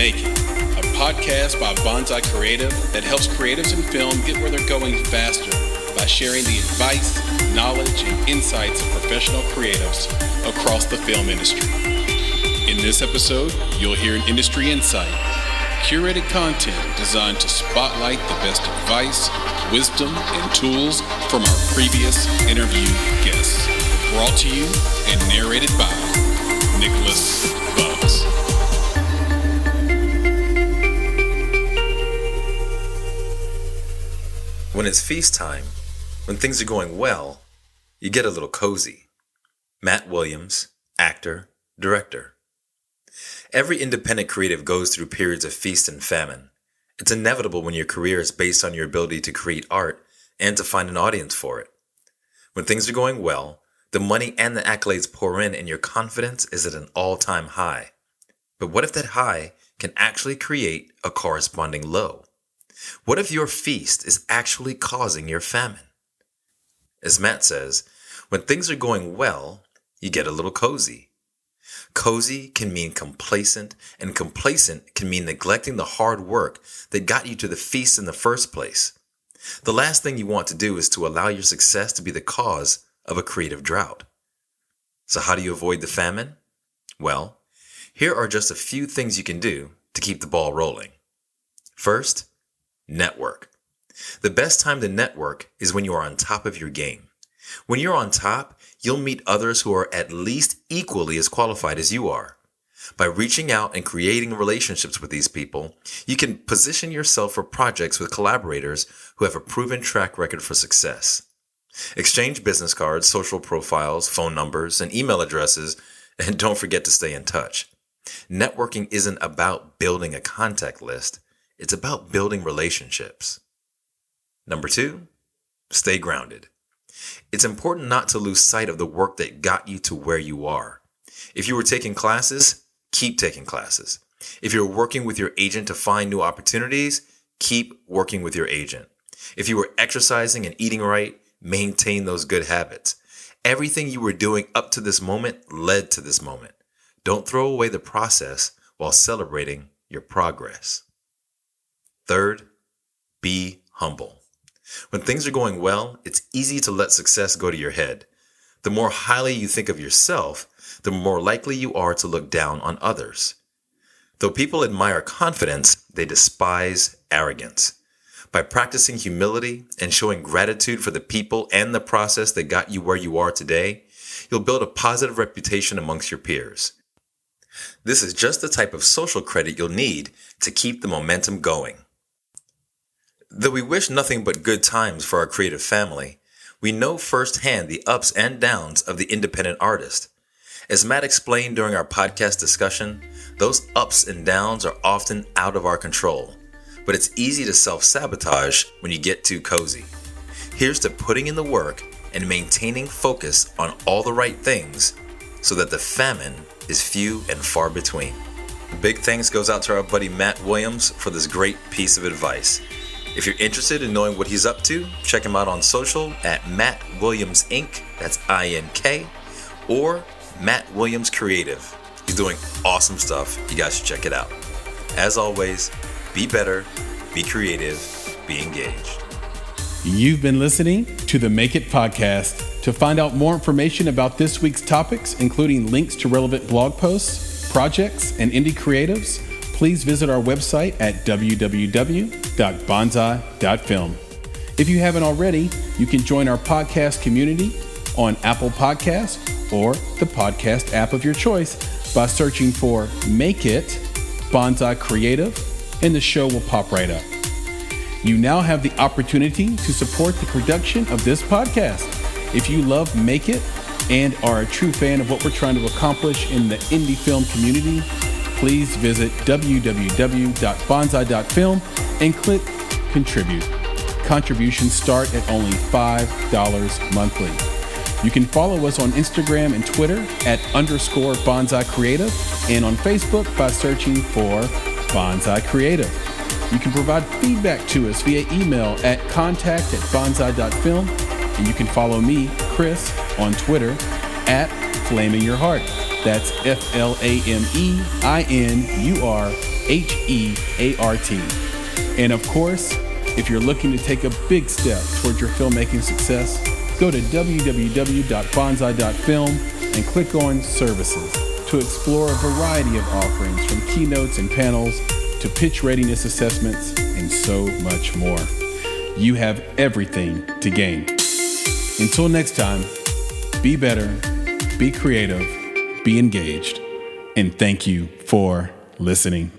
Make It, a podcast by Bonsai Creative that helps creatives in film get where they're going faster by sharing the advice, knowledge, and insights of professional creatives across the film industry. In this episode, you'll hear an industry insight, curated content designed to spotlight the best advice, wisdom, and tools from our previous interview guests. Brought to you and narrated by Nicholas Bugs. When it's feast time, when things are going well, you get a little cozy. Matt Williams, actor, director. Every independent creative goes through periods of feast and famine. It's inevitable when your career is based on your ability to create art and to find an audience for it. When things are going well, the money and the accolades pour in and your confidence is at an all-time high. But what if that high can actually create a corresponding low? What if your feast is actually causing your famine? As Matt says, when things are going well, you get a little cozy. Cozy can mean complacent, and complacent can mean neglecting the hard work that got you to the feast in the first place. The last thing you want to do is to allow your success to be the cause of a creative drought. So how do you avoid the famine? Well, here are just a few things you can do to keep the ball rolling. First, network. The best time to network is when you are on top of your game. When you're on top, you'll meet others who are at least equally as qualified as you are. By reaching out and creating relationships with these people, you can position yourself for projects with collaborators who have a proven track record for success. Exchange business cards, social profiles, phone numbers, and email addresses, and don't forget to stay in touch. Networking isn't about building a contact list. It's about building relationships. Number 2, stay grounded. It's important not to lose sight of the work that got you to where you are. If you were taking classes, keep taking classes. If you're working with your agent to find new opportunities, keep working with your agent. If you were exercising and eating right, maintain those good habits. Everything you were doing up to this moment led to this moment. Don't throw away the process while celebrating your progress. Third, be humble. When things are going well, it's easy to let success go to your head. The more highly you think of yourself, the more likely you are to look down on others. Though people admire confidence, they despise arrogance. By practicing humility and showing gratitude for the people and the process that got you where you are today, you'll build a positive reputation amongst your peers. This is just the type of social credit you'll need to keep the momentum going. Though we wish nothing but good times for our creative family, we know firsthand the ups and downs of the independent artist. As Matt explained during our podcast discussion, those ups and downs are often out of our control, but it's easy to self-sabotage when you get too cozy. Here's to putting in the work and maintaining focus on all the right things so that the famine is few and far between. Big thanks goes out to our buddy Matt Williams for this great piece of advice. If you're interested in knowing what he's up to, check him out on social at Matt Williams Inc., that's INK, or Matt Williams Creative. He's doing awesome stuff. You guys should check it out. As always, be better, be creative, be engaged. You've been listening to the Make It podcast. To find out more information about this week's topics, including links to relevant blog posts, projects, and indie creatives, please visit our website at www.bonsai.film. If you haven't already, you can join our podcast community on Apple Podcasts or the podcast app of your choice by searching for Make It Bonsai Creative, and the show will pop right up. You now have the opportunity to support the production of this podcast. If you love Make It and are a true fan of what we're trying to accomplish in the indie film community, please visit www.bonsai.film and click Contribute. Contributions start at only $5 monthly. You can follow us on Instagram and Twitter at _Bonsai Creative and on Facebook by searching for Bonsai Creative. You can provide feedback to us via email at contact@bonsai.film, and you can follow me, Chris, on Twitter at Flaming Your Heart. That's FLAMEINURHEART. And of course, if you're looking to take a big step towards your filmmaking success, go to www.bonsai.film and click on Services to explore a variety of offerings from keynotes and panels to pitch readiness assessments and so much more. You have everything to gain. Until next time, be better, be creative, be engaged, and thank you for listening.